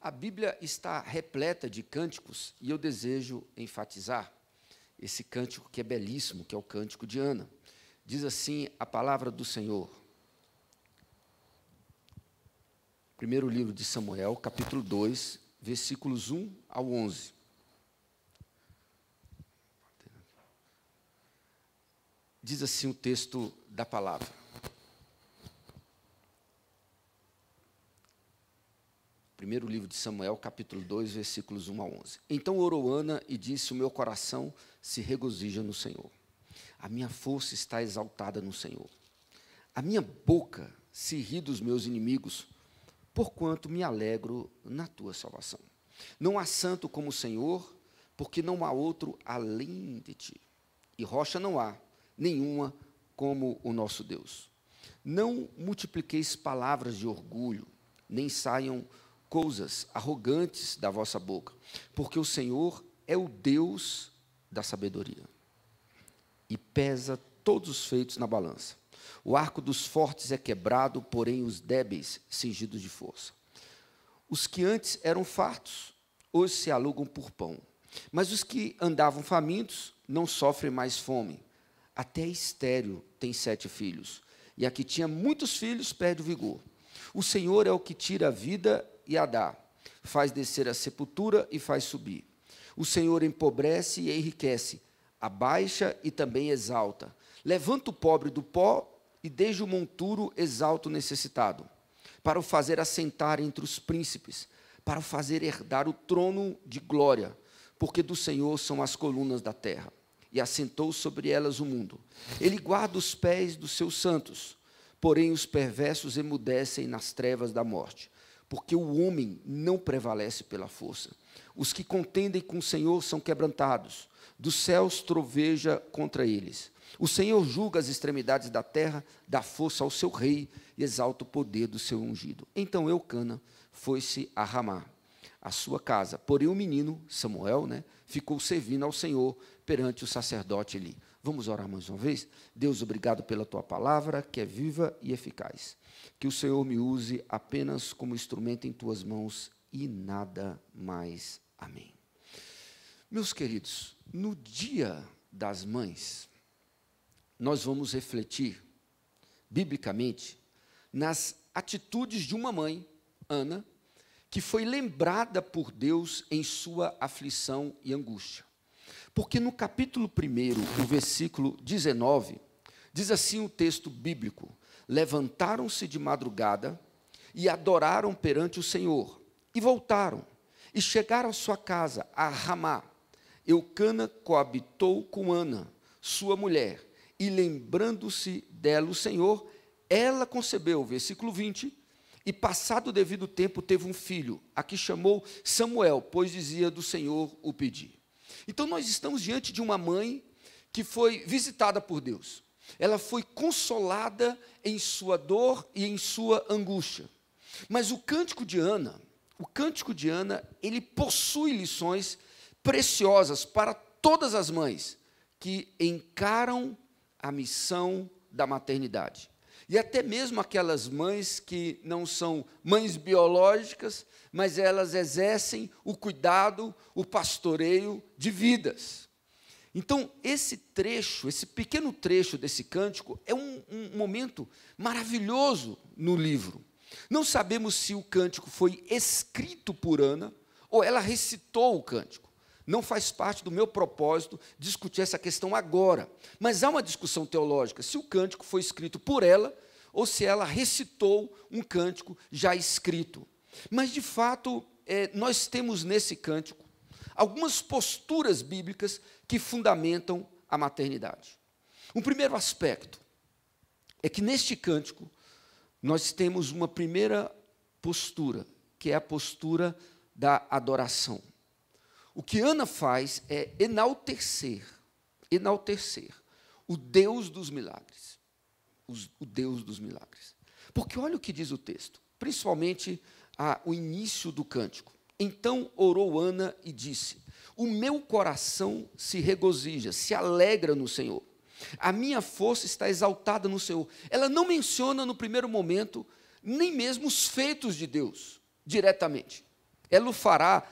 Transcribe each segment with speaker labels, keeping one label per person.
Speaker 1: A Bíblia está repleta de cânticos e eu desejo enfatizar esse cântico que é belíssimo, que é o cântico de Ana. Diz assim a palavra do Senhor. Primeiro livro de Samuel, capítulo 2, versículos 1 ao 11. Diz assim o texto da palavra. Primeiro livro de Samuel, capítulo 2, versículos 1 a 11. Então orou Ana e disse: o meu coração se regozija no Senhor. A minha força está exaltada no Senhor. A minha boca se ri dos meus inimigos, porquanto me alegro na tua salvação. Não há santo como o Senhor, porque não há outro além de ti. E rocha não há, nenhuma como o nosso Deus. Não multipliqueis palavras de orgulho, nem saiam coisas arrogantes da vossa boca, porque o Senhor é o Deus da sabedoria, e pesa todos os feitos na balança. O arco dos fortes é quebrado, porém os débeis cingidos de força. Os que antes eram fartos, hoje se alugam por pão, mas os que andavam famintos não sofrem mais fome. Até a estéril tem 7 filhos, e a que tinha muitos filhos perde o vigor. O Senhor é o que tira a vida e a dá, faz descer a sepultura e faz subir. O Senhor empobrece e enriquece, abaixa e também exalta. Levanta o pobre do pó e desde o monturo exalta o necessitado, para o fazer assentar entre os príncipes, para o fazer herdar o trono de glória, porque do Senhor são as colunas da terra, e assentou sobre elas o mundo. Ele guarda os pés dos seus santos, porém os perversos emudecem nas trevas da morte, porque o homem não prevalece pela força. Os que contendem com o Senhor são quebrantados, dos céus troveja contra eles. O Senhor julga as extremidades da terra, dá força ao seu rei e exalta o poder do seu ungido. Então Eucana foi-se a Ramá, a sua casa. Porém o menino, Samuel, ficou servindo ao Senhor perante o sacerdote Eli. Vamos orar mais uma vez? Deus, obrigado pela tua palavra, que é viva e eficaz. Que o Senhor me use apenas como instrumento em tuas mãos e nada mais. Amém. Meus queridos, no Dia das Mães, nós vamos refletir, biblicamente, nas atitudes de uma mãe, Ana, que foi lembrada por Deus em sua aflição e angústia. Porque no capítulo 1, o versículo 19, diz assim o texto bíblico: levantaram-se de madrugada e adoraram perante o Senhor, e voltaram, e chegaram à sua casa, a Ramá. Eucana coabitou com Ana, sua mulher, e lembrando-se dela o Senhor, ela concebeu, versículo 20, e passado o devido tempo teve um filho, a que chamou Samuel, pois dizia: do Senhor o pedi. Então nós estamos diante de uma mãe que foi visitada por Deus. Ela foi consolada em sua dor e em sua angústia. Mas o cântico de Ana, ele possui lições preciosas para todas as mães que encaram a missão da maternidade. E até mesmo aquelas mães que não são mães biológicas, mas elas exercem o cuidado, o pastoreio de vidas. Então, esse pequeno trecho desse cântico é um momento maravilhoso no livro. Não sabemos se o cântico foi escrito por Ana ou ela recitou o cântico. Não faz parte do meu propósito discutir essa questão agora, mas há uma discussão teológica se o cântico foi escrito por ela ou se ela recitou um cântico já escrito. Mas, de fato, nós temos nesse cântico algumas posturas bíblicas que fundamentam a maternidade. Um primeiro aspecto é que neste cântico nós temos uma primeira postura, que é a postura da adoração. O que Ana faz é enaltecer o Deus dos milagres. O Deus dos milagres. Porque olha o que diz o texto, principalmente o início do cântico. Então orou Ana e disse: o meu coração se regozija, se alegra no Senhor. A minha força está exaltada no Senhor. Ela não menciona no primeiro momento nem mesmo os feitos de Deus, diretamente. Ela o fará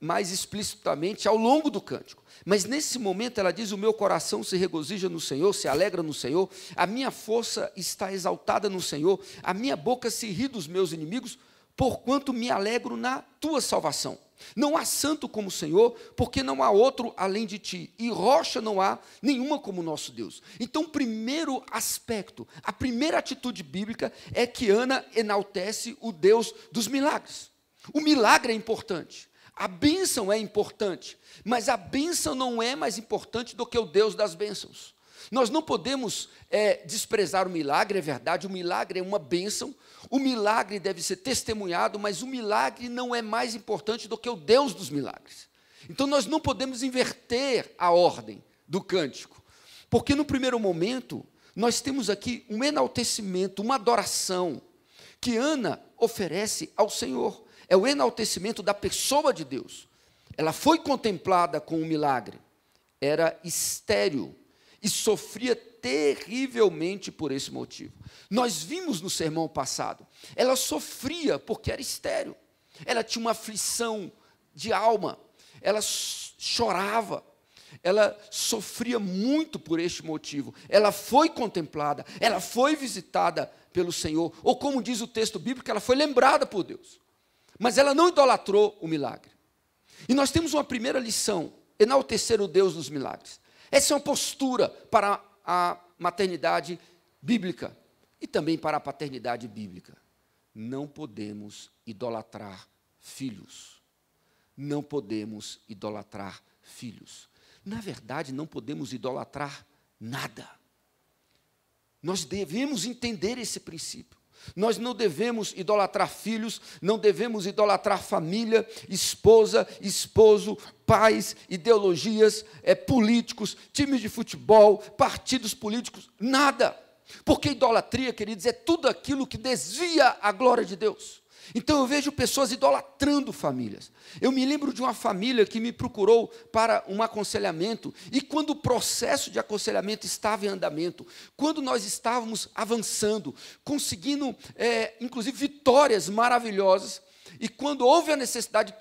Speaker 1: mais explicitamente ao longo do cântico. Mas nesse momento ela diz: o meu coração se regozija no Senhor, se alegra no Senhor, a minha força está exaltada no Senhor, a minha boca se ri dos meus inimigos, porquanto me alegro na tua salvação. Não há santo como o Senhor, porque não há outro além de ti, e rocha não há nenhuma como o nosso Deus. Então, o primeiro aspecto, a primeira atitude bíblica é que Ana enaltece o Deus dos milagres. O milagre é importante, a bênção é importante, mas a bênção não é mais importante do que o Deus das bênçãos. Nós não podemos desprezar o milagre, é verdade, o milagre é uma bênção, o milagre deve ser testemunhado, mas o milagre não é mais importante do que o Deus dos milagres. Então nós não podemos inverter a ordem do cântico, porque no primeiro momento nós temos aqui um enaltecimento, uma adoração que Ana oferece ao Senhor, é o enaltecimento da pessoa de Deus. Ela foi contemplada com um milagre, era estéril, e sofria terrivelmente por esse motivo. Nós vimos no sermão passado, ela sofria porque era estéril, ela tinha uma aflição de alma, ela chorava, ela sofria muito por este motivo. Ela foi contemplada, ela foi visitada pelo Senhor, ou como diz o texto bíblico, ela foi lembrada por Deus, mas ela não idolatrou o milagre. E nós temos uma primeira lição: enaltecer o Deus dos milagres. Essa é uma postura para a maternidade bíblica e também para a paternidade bíblica. Não podemos idolatrar filhos. Não podemos idolatrar filhos. Na verdade, não podemos idolatrar nada. Nós devemos entender esse princípio. Nós não devemos idolatrar filhos, não devemos idolatrar família, esposa, esposo, pais, ideologias, políticos, times de futebol, partidos políticos, nada. Porque idolatria, queridos, é tudo aquilo que desvia a glória de Deus. Então eu vejo pessoas idolatrando famílias. Eu me lembro de uma família que me procurou para um aconselhamento, e quando o processo de aconselhamento estava em andamento, quando nós estávamos avançando, conseguindo, inclusive, vitórias maravilhosas, e quando houve a necessidade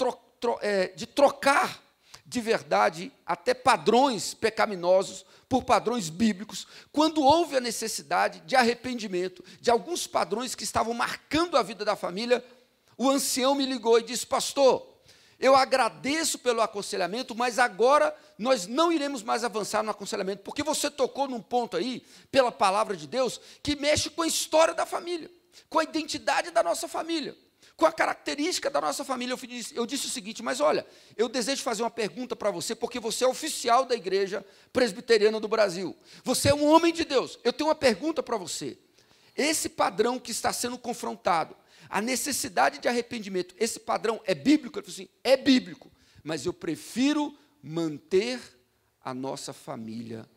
Speaker 1: de trocar de verdade até padrões pecaminosos por padrões bíblicos, quando houve a necessidade de arrependimento de alguns padrões que estavam marcando a vida da família, o ancião me ligou e disse: pastor, eu agradeço pelo aconselhamento, mas agora nós não iremos mais avançar no aconselhamento, porque você tocou num ponto aí, pela palavra de Deus, que mexe com a história da família, com a identidade da nossa família, com a característica da nossa família. Eu disse o seguinte: mas olha, eu desejo fazer uma pergunta para você, porque você é oficial da Igreja Presbiteriana do Brasil, você é um homem de Deus, eu tenho uma pergunta para você. Esse padrão que está sendo confrontado, a necessidade de arrependimento, esse padrão é bíblico? Ele falou assim: é bíblico, mas eu prefiro manter a nossa família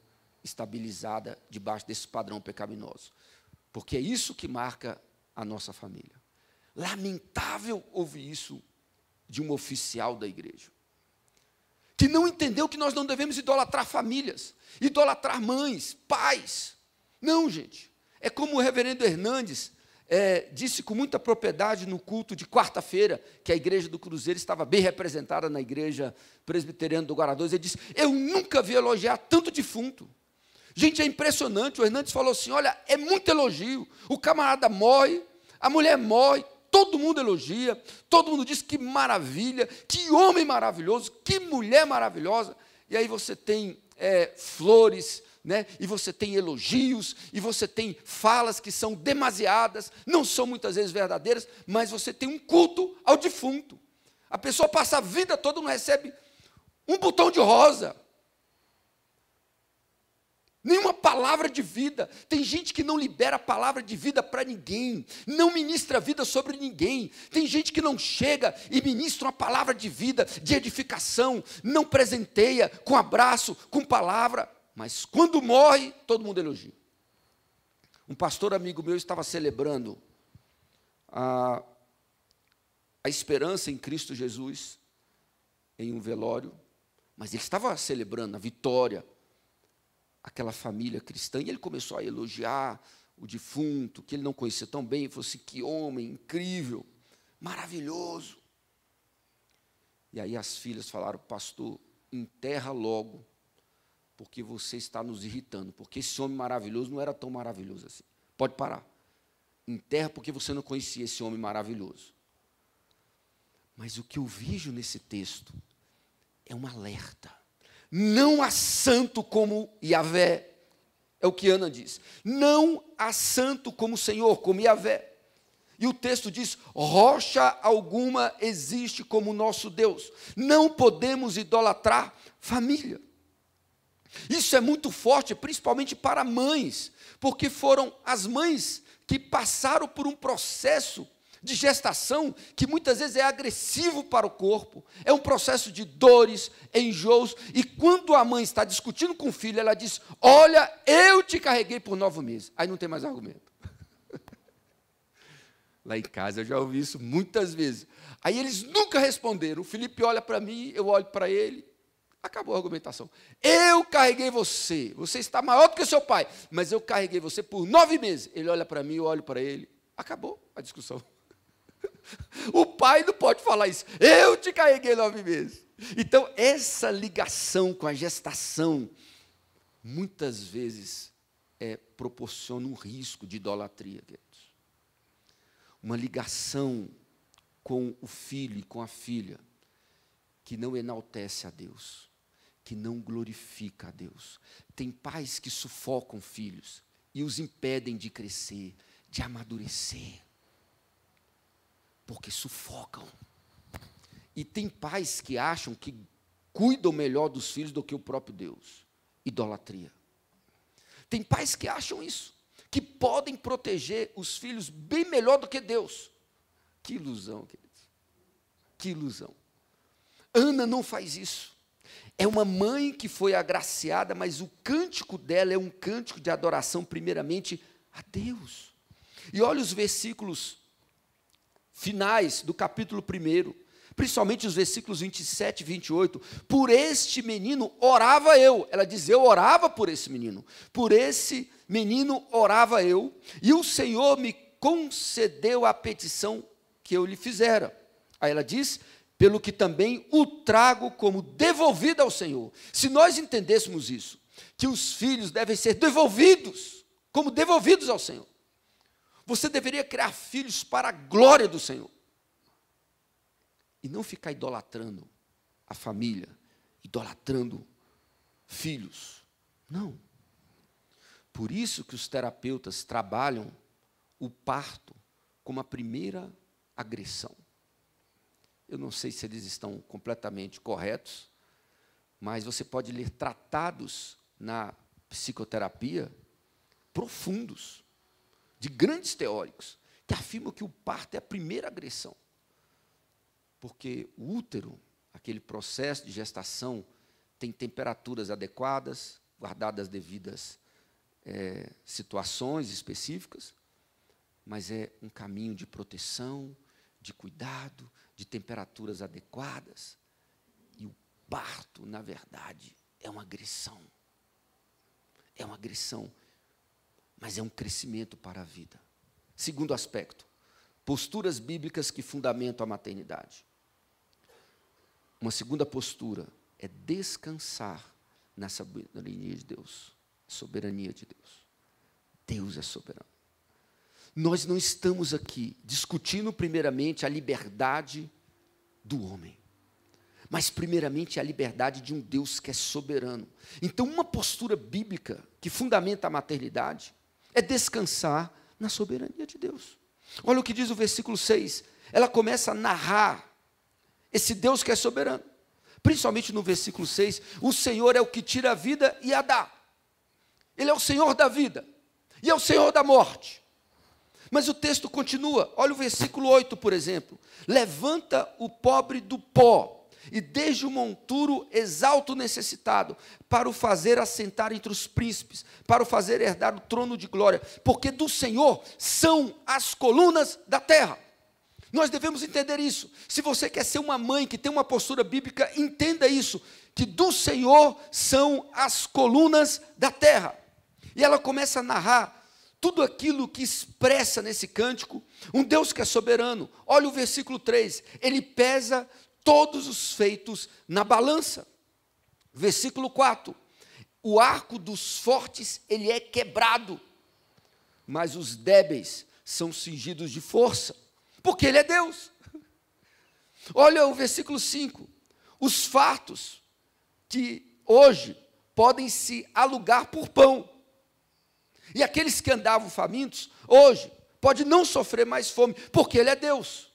Speaker 1: estabilizada debaixo desse padrão pecaminoso, porque é isso que marca a nossa família. Lamentável ouvir isso de um oficial da igreja, que não entendeu que nós não devemos idolatrar famílias, idolatrar mães, pais. Não, gente. É como o reverendo Hernandes disse com muita propriedade no culto de quarta-feira, que a igreja do Cruzeiro estava bem representada na igreja presbiteriana do Guará-2. Ele disse: eu nunca vi elogiar tanto defunto. Gente, é impressionante. O Hernandes falou assim: olha, é muito elogio. O camarada morre, a mulher morre, todo mundo elogia, todo mundo diz que maravilha, que homem maravilhoso, que mulher maravilhosa. E aí você tem flores, né? E você tem elogios, e você tem falas que são demasiadas, não são muitas vezes verdadeiras, mas você tem um culto ao defunto. A pessoa passa a vida toda, não recebe um botão de rosa, nenhuma palavra de vida. Tem gente que não libera a palavra de vida para ninguém, não ministra vida sobre ninguém. Tem gente que não chega e ministra uma palavra de vida, de edificação, não presenteia com abraço, com palavra, mas quando morre, todo mundo elogia. Um pastor amigo meu estava celebrando a esperança em Cristo Jesus em um velório, mas ele estava celebrando a vitória, aquela família cristã, e ele começou a elogiar o defunto, que ele não conhecia tão bem. Ele falou assim: que homem incrível, maravilhoso. E aí as filhas falaram: pastor, enterra logo, porque você está nos irritando, porque esse homem maravilhoso não era tão maravilhoso assim. Pode parar. Enterra porque você não conhecia esse homem maravilhoso. Mas o que eu vejo nesse texto é um alerta. Não há santo como Yahvé. É o que Ana diz. Não há santo como o Senhor, como Yahvé. E o texto diz: rocha alguma existe como nosso Deus. Não podemos idolatrar família. Isso é muito forte, principalmente para mães, porque foram as mães que passaram por um processo de gestação que muitas vezes é agressivo para o corpo, é um processo de dores, enjoos, e quando a mãe está discutindo com o filho, ela diz: olha, eu te carreguei por 9 meses. Aí não tem mais argumento. Lá em casa eu já ouvi isso muitas vezes. Aí eles nunca responderam. O Felipe olha para mim, eu olho para ele. Acabou a argumentação. Eu carreguei você. Você está maior do que seu pai. Mas eu carreguei você por 9 meses. Ele olha para mim, eu olho para ele. Acabou a discussão. O pai não pode falar isso. Eu te carreguei 9 meses. Então, essa ligação com a gestação, muitas vezes, proporciona um risco de idolatria, queridos. Uma ligação com o filho e com a filha que não enaltece a Deus, que não glorifica a Deus. Tem pais que sufocam filhos e os impedem de crescer, de amadurecer, porque sufocam. E tem pais que acham que cuidam melhor dos filhos do que o próprio Deus. Idolatria. Tem pais que acham isso, que podem proteger os filhos bem melhor do que Deus. Que ilusão, queridos. Que ilusão. Ana não faz isso. É uma mãe que foi agraciada, mas o cântico dela é um cântico de adoração, primeiramente, a Deus. E olha os versículos finais do capítulo 1, principalmente os versículos 27 e 28. Por este menino orava eu. Ela diz: eu orava por esse menino. Por esse menino orava eu, e o Senhor me concedeu a petição que eu lhe fizera. Aí ela diz: pelo que também o trago como devolvido ao Senhor. Se nós entendêssemos isso, que os filhos devem ser devolvidos, como devolvidos ao Senhor, você deveria criar filhos para a glória do Senhor, e não ficar idolatrando a família, idolatrando filhos. Não. Por isso que os terapeutas trabalham o parto como a primeira agressão. Eu não sei se eles estão completamente corretos, mas você pode ler tratados na psicoterapia profundos, de grandes teóricos, que afirmam que o parto é a primeira agressão. Porque o útero, aquele processo de gestação, tem temperaturas adequadas, guardadas as devidas situações específicas, mas é um caminho de proteção, de cuidado, de temperaturas adequadas. E o parto, na verdade, é uma agressão. É uma agressão, mas é um crescimento para a vida. Segundo aspecto, posturas bíblicas que fundamentam a maternidade. Uma segunda postura é descansar na soberania de Deus. Soberania de Deus. Deus é soberano. Nós não estamos aqui discutindo primeiramente a liberdade do homem, mas primeiramente a liberdade de um Deus que é soberano. Então, uma postura bíblica que fundamenta a maternidade é descansar na soberania de Deus. Olha o que diz o versículo 6. Ela começa a narrar esse Deus que é soberano. Principalmente no versículo 6, o Senhor é o que tira a vida e a dá. Ele é o Senhor da vida e é o Senhor da morte. Mas o texto continua. Olha o versículo 8, por exemplo. Levanta o pobre do pó, e desde o monturo exalta o necessitado, para o fazer assentar entre os príncipes, para o fazer herdar o trono de glória, porque do Senhor são as colunas da terra. Nós devemos entender isso. Se você quer ser uma mãe que tem uma postura bíblica, entenda isso, que do Senhor são as colunas da terra. E ela começa a narrar tudo aquilo que expressa nesse cântico um Deus que é soberano. Olha o versículo 3, ele pesa todos os feitos na balança. Versículo 4. O arco dos fortes, ele é quebrado, mas os débeis são cingidos de força, porque ele é Deus. Olha o versículo 5. Os fartos que hoje podem se alugar por pão, e aqueles que andavam famintos, hoje, pode não sofrer mais fome, porque ele é Deus.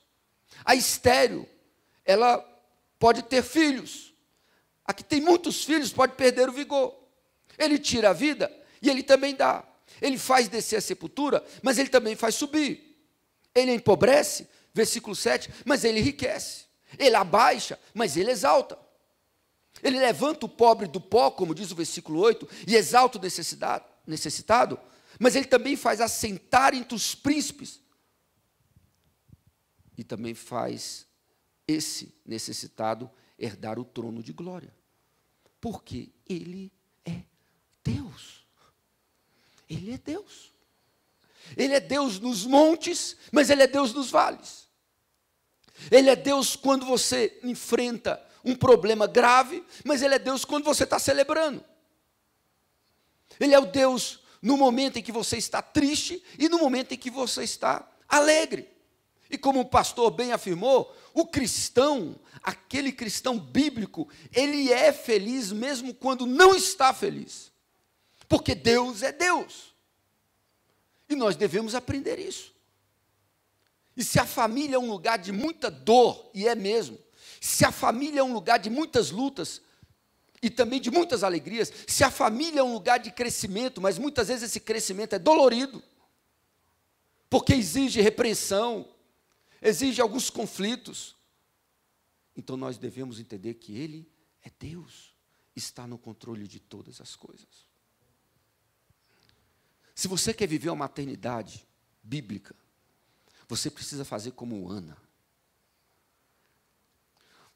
Speaker 1: A estéril, ela pode ter filhos. A que tem muitos filhos pode perder o vigor. Ele tira a vida e ele também dá. Ele faz descer a sepultura, mas ele também faz subir. Ele empobrece, versículo 7, mas ele enriquece. Ele abaixa, mas ele exalta. Ele levanta o pobre do pó, como diz o versículo 8, e exalta o necessitado, mas ele também faz assentar entre os príncipes. E também faz esse necessitado herdar o trono de glória. Porque ele é Deus. Ele é Deus. Ele é Deus nos montes, mas ele é Deus nos vales. Ele é Deus quando você enfrenta um problema grave, mas ele é Deus quando você está celebrando. Ele é o Deus no momento em que você está triste e no momento em que você está alegre. E como o pastor bem afirmou, o cristão, aquele cristão bíblico, ele é feliz mesmo quando não está feliz. Porque Deus é Deus. E nós devemos aprender isso. E se a família é um lugar de muita dor, e é mesmo, se a família é um lugar de muitas lutas, e também de muitas alegrias, se a família é um lugar de crescimento, mas muitas vezes esse crescimento é dolorido, porque exige repreensão, exige alguns conflitos, então nós devemos entender que Ele é Deus, está no controle de todas as coisas. Se você quer viver uma maternidade bíblica, você precisa fazer como Ana.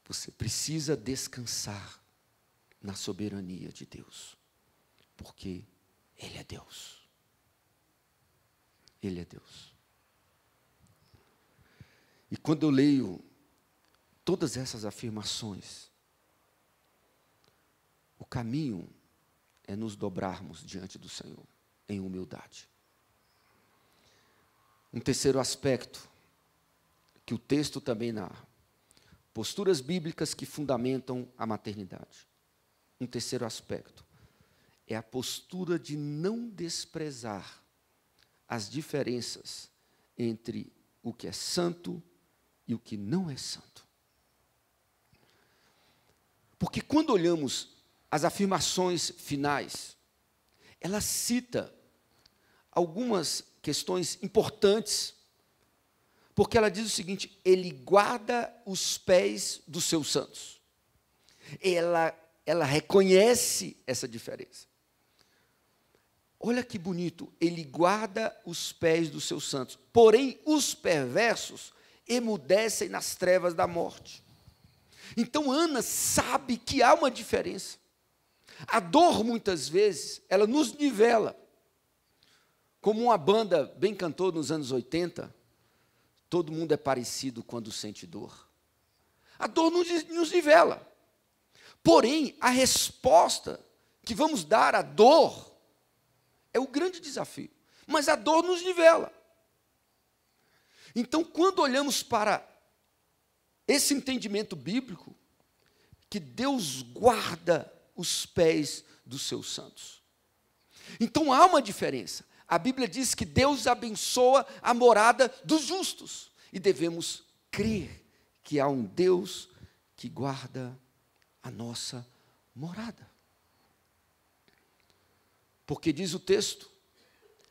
Speaker 1: Você precisa descansar na soberania de Deus, porque Ele é Deus. Ele é Deus. E quando eu leio todas essas afirmações, o caminho é nos dobrarmos diante do Senhor, em humildade. Um terceiro aspecto, que o texto também narra, posturas bíblicas que fundamentam a maternidade. Um terceiro aspecto é a postura de não desprezar as diferenças entre o que é santo e o que não é santo. Porque quando olhamos as afirmações finais, ela cita algumas questões importantes, porque ela diz o seguinte: Ele guarda os pés dos seus santos. Ela reconhece essa diferença. Olha que bonito, Ele guarda os pés dos seus santos, porém os perversos emudecem nas trevas da morte. Então Ana sabe que há uma diferença. A dor, muitas vezes, ela nos nivela. Como uma banda bem cantou nos anos 80, todo mundo é parecido quando sente dor. A dor nos nivela. Porém, a resposta que vamos dar à dor é o grande desafio. Mas a dor nos nivela. Então, quando olhamos para esse entendimento bíblico, que Deus guarda os pés dos seus santos. Então, há uma diferença. A Bíblia diz que Deus abençoa a morada dos justos. E devemos crer que há um Deus que guarda a nossa morada. Porque diz o texto,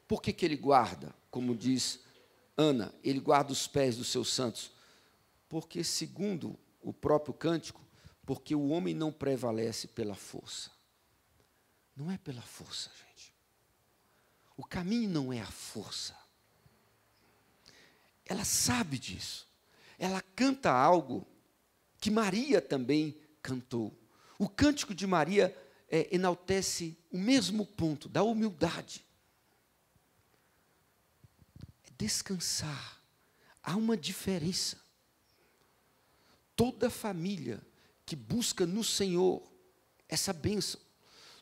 Speaker 1: por que Ele guarda? Como diz Ana, Ele guarda os pés dos seus santos. Porque, segundo o próprio cântico, porque o homem não prevalece pela força. Não é pela força, gente. O caminho não é a força. Ela sabe disso. Ela canta algo que Maria também cantou. O cântico de Maria enaltece o mesmo ponto, da humildade. É descansar. Há uma diferença. Toda família que busca no Senhor essa bênção,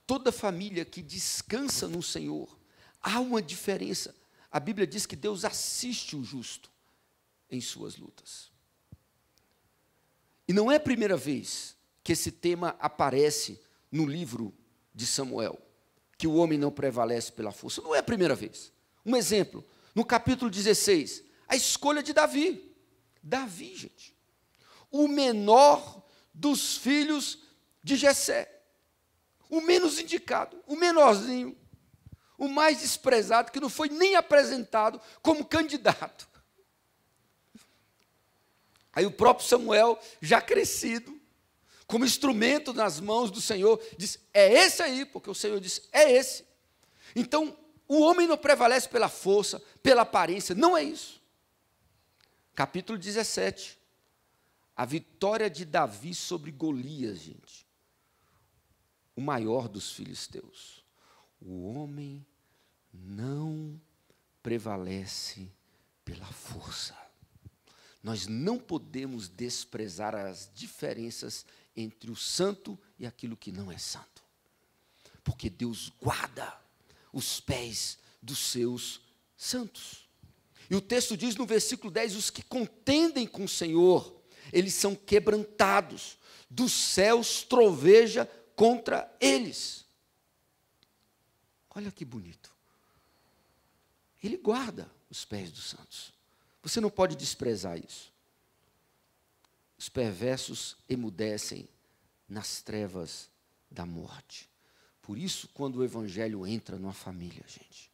Speaker 1: toda família que descansa no Senhor, há uma diferença. A Bíblia diz que Deus assiste o justo em suas lutas. E não é a primeira vez que esse tema aparece no livro de Samuel, que o homem não prevalece pela força. Não é a primeira vez. Um exemplo, no capítulo 16, a escolha de Davi. Davi, gente, o menor dos filhos de Jessé, o menos indicado, o menorzinho, o mais desprezado, que não foi nem apresentado como candidato. Aí o próprio Samuel, já crescido, como instrumento nas mãos do Senhor, diz, é esse aí, porque o Senhor disse, é esse. Então, o homem não prevalece pela força, pela aparência, não é isso. Capítulo 17, a vitória de Davi sobre Golias, gente, o maior dos filisteus. O homem não prevalece pela força. Nós não podemos desprezar as diferenças entre o santo e aquilo que não é santo. Porque Deus guarda os pés dos seus santos. E o texto diz no versículo 10, os que contendem com o Senhor, eles são quebrantados, dos céus troveja contra eles. Olha que bonito. Ele guarda os pés dos santos. Você não pode desprezar isso. Os perversos emudecem nas trevas da morte. Por isso, quando o evangelho entra numa família, gente,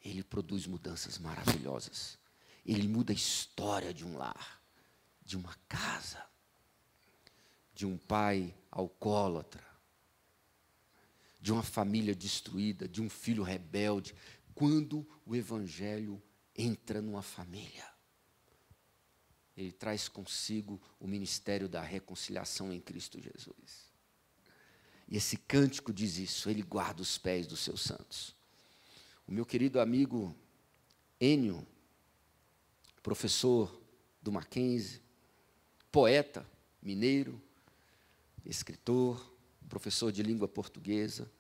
Speaker 1: ele produz mudanças maravilhosas. Ele muda a história de um lar, de uma casa, de um pai alcoólatra, de uma família destruída, de um filho rebelde. Quando o evangelho entra numa família, ele traz consigo o ministério da reconciliação em Cristo Jesus. E esse cântico diz isso, ele guarda os pés dos seus santos. O meu querido amigo Enio, professor do Mackenzie, poeta, mineiro, escritor, professor de língua portuguesa,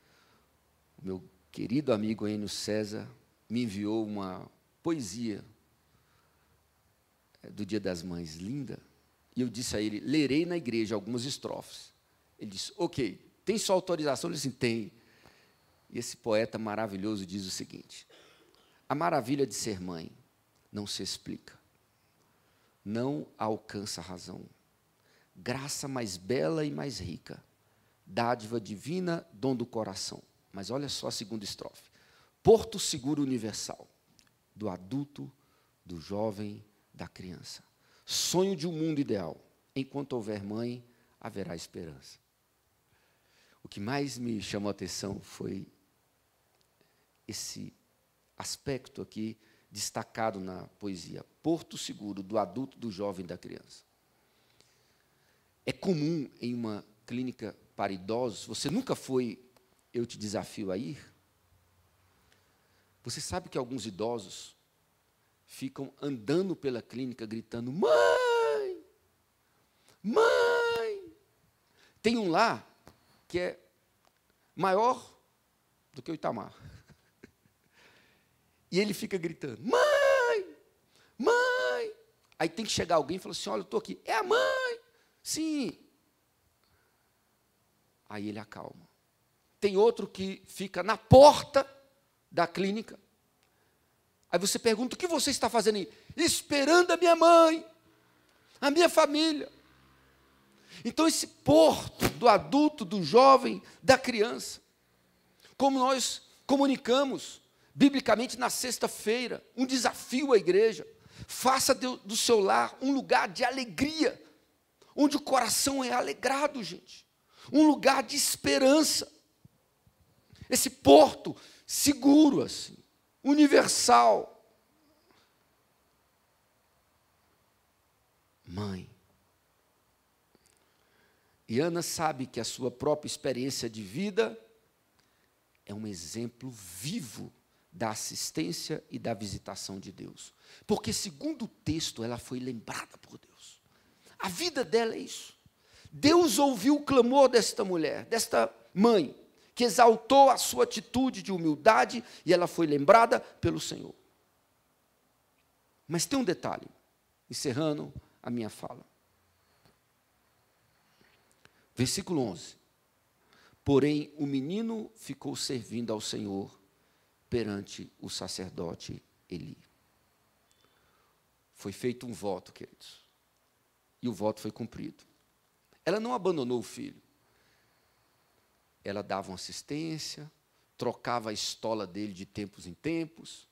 Speaker 1: o meu querido amigo Enio César me enviou uma poesia do Dia das Mães, linda, e eu disse a ele, lerei na igreja algumas estrofes. Ele disse, ok, tem sua autorização? Ele disse, tem. E esse poeta maravilhoso diz o seguinte, a maravilha de ser mãe não se explica, não alcança a razão, graça mais bela e mais rica, dádiva divina, dom do coração. Mas olha só a segunda estrofe, porto seguro universal, do adulto, do jovem, da criança. Sonho de um mundo ideal. Enquanto houver mãe, haverá esperança. O que mais me chamou a atenção foi esse aspecto aqui destacado na poesia. Porto seguro do adulto, do jovem, da criança. É comum em uma clínica para idosos, você nunca foi, eu te desafio a ir. Você sabe que alguns idosos ficam andando pela clínica gritando, mãe, mãe. Tem um lá que é maior do que o Itamar. E ele fica gritando, mãe, mãe. Aí tem que chegar alguém e falar assim, olha, eu estou aqui. É a mãe. Sim. Aí ele acalma. Tem outro que fica na porta da clínica. Aí você pergunta, o que você está fazendo aí? Esperando a minha mãe, a minha família. Então esse porto do adulto, do jovem, da criança, como nós comunicamos biblicamente na sexta-feira, um desafio à igreja, faça do seu lar um lugar de alegria, onde o coração é alegrado, gente, um lugar de esperança, esse porto seguro, assim, universal. Mãe. E Ana sabe que a sua própria experiência de vida é um exemplo vivo da assistência e da visitação de Deus. Porque, segundo o texto, ela foi lembrada por Deus. A vida dela é isso. Deus ouviu o clamor desta mulher, desta mãe, que exaltou a sua atitude de humildade, e ela foi lembrada pelo Senhor. Mas tem um detalhe, encerrando a minha fala. Versículo 11. Porém, o menino ficou servindo ao Senhor perante o sacerdote Eli. Foi feito um voto, queridos, e o voto foi cumprido. Ela não abandonou o filho. Ela dava uma assistência, trocava a estola dele de tempos em tempos.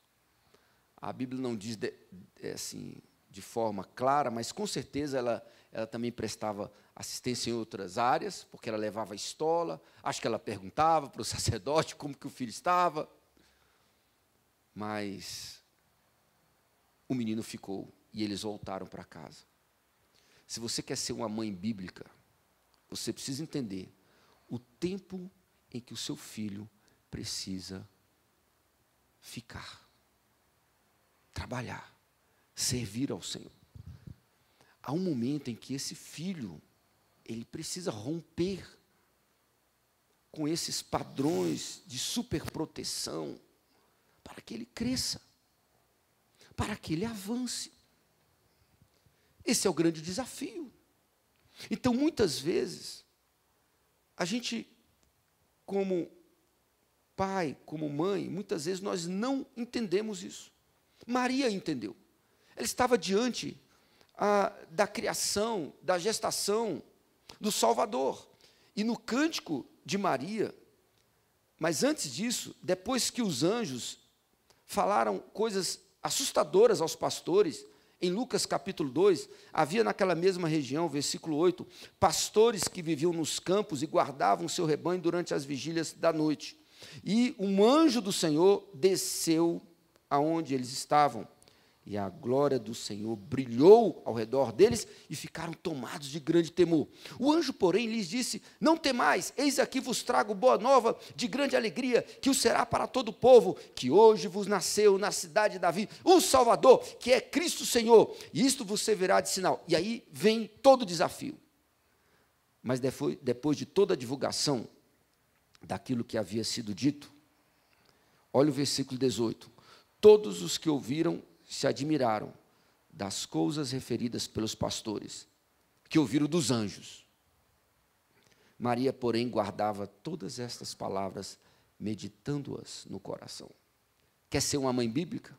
Speaker 1: A Bíblia não diz assim, de forma clara, mas com certeza ela também prestava assistência em outras áreas, porque ela levava a estola. Acho que ela perguntava para o sacerdote como que o filho estava. Mas o menino ficou e eles voltaram para casa. Se você quer ser uma mãe bíblica, você precisa entender o tempo em que o seu filho precisa ficar, trabalhar, servir ao Senhor. Há um momento em que esse filho, ele precisa romper com esses padrões de superproteção para que ele cresça, para que ele avance. Esse é o grande desafio. Então, muitas vezes, a gente, como pai, como mãe, muitas vezes nós não entendemos isso. Maria entendeu. Ela estava diante da criação, da gestação do Salvador. E no cântico de Maria, mas antes disso, depois que os anjos falaram coisas assustadoras aos pastores, em Lucas capítulo 2, havia naquela mesma região, versículo 8, pastores que viviam nos campos e guardavam o seu rebanho durante as vigílias da noite. E um anjo do Senhor desceu aonde eles estavam. E a glória do Senhor brilhou ao redor deles e ficaram tomados de grande temor. O anjo, porém, lhes disse: não temais, eis aqui vos trago boa nova de grande alegria, que o será para todo o povo, que hoje vos nasceu na cidade de Davi um Salvador, que é Cristo Senhor, e isto vos servirá de sinal. E aí vem todo o desafio. Mas depois de toda a divulgação daquilo que havia sido dito, olha o versículo 18. Todos os que ouviram se admiraram das coisas referidas pelos pastores, que ouviram dos anjos. Maria, porém, guardava todas estas palavras, meditando-as no coração. Quer ser uma mãe bíblica?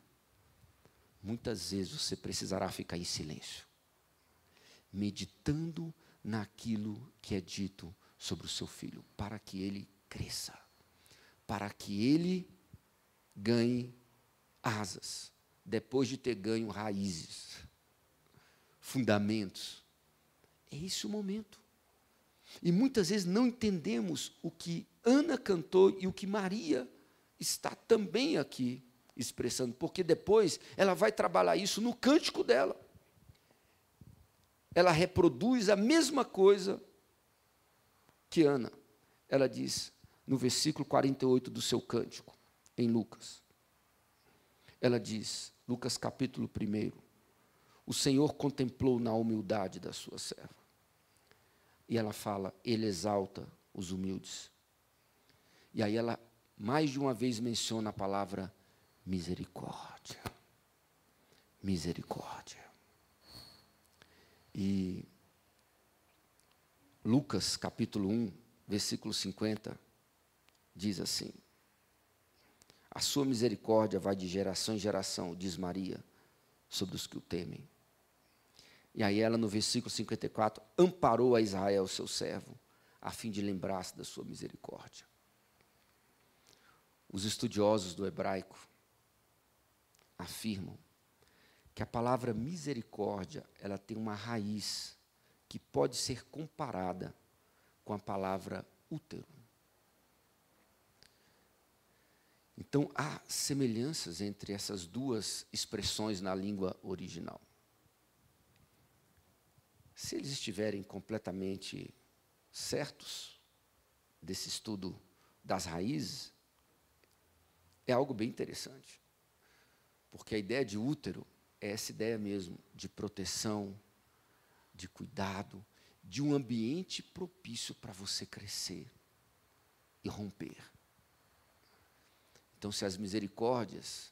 Speaker 1: Muitas vezes você precisará ficar em silêncio, meditando naquilo que é dito sobre o seu filho, para que ele cresça, para que ele ganhe asas, depois de ter ganho raízes, fundamentos. É esse o momento. E muitas vezes não entendemos o que Ana cantou e o que Maria está também aqui expressando, porque depois ela vai trabalhar isso no cântico dela. Ela reproduz a mesma coisa que Ana. Ela diz no versículo 48 do seu cântico, em Lucas. Ela diz, Lucas capítulo 1, o Senhor contemplou na humildade da sua serva. E ela fala, ele exalta os humildes. E aí ela, mais de uma vez, menciona a palavra misericórdia. Misericórdia. E Lucas capítulo 1, versículo 50, diz assim, a sua misericórdia vai de geração em geração, diz Maria, sobre os que o temem. E aí ela, no versículo 54, amparou a Israel, seu servo, a fim de lembrar-se da sua misericórdia. Os estudiosos do hebraico afirmam que a palavra misericórdia, ela tem uma raiz que pode ser comparada com a palavra útero. Então, há semelhanças entre essas duas expressões na língua original. Se eles estiverem completamente certos desse estudo das raízes, é algo bem interessante. Porque a ideia de útero é essa ideia mesmo de proteção, de cuidado, de um ambiente propício para você crescer e romper. Então, se as misericórdias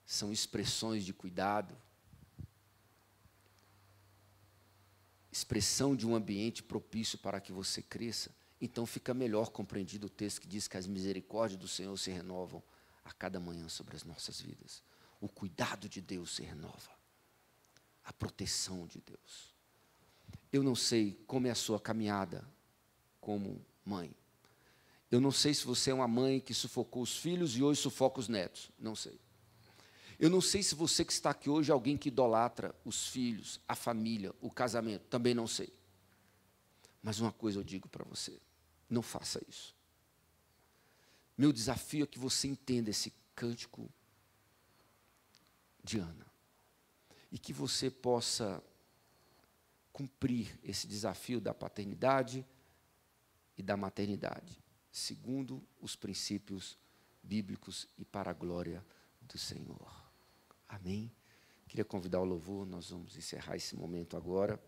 Speaker 1: são expressões de cuidado, expressão de um ambiente propício para que você cresça, então fica melhor compreendido o texto que diz que as misericórdias do Senhor se renovam a cada manhã sobre as nossas vidas. O cuidado de Deus se renova. A proteção de Deus. Eu não sei como é a sua caminhada como mãe. Eu não sei se você é uma mãe que sufocou os filhos e hoje sufoca os netos. Não sei. Eu não sei se você que está aqui hoje é alguém que idolatra os filhos, a família, o casamento. Também não sei. Mas uma coisa eu digo para você. Não faça isso. Meu desafio é que você entenda esse cântico de Ana. E que você possa cumprir esse desafio da paternidade e da maternidade, segundo os princípios bíblicos e para a glória do Senhor. Amém? Queria convidar o louvor, nós vamos encerrar esse momento agora.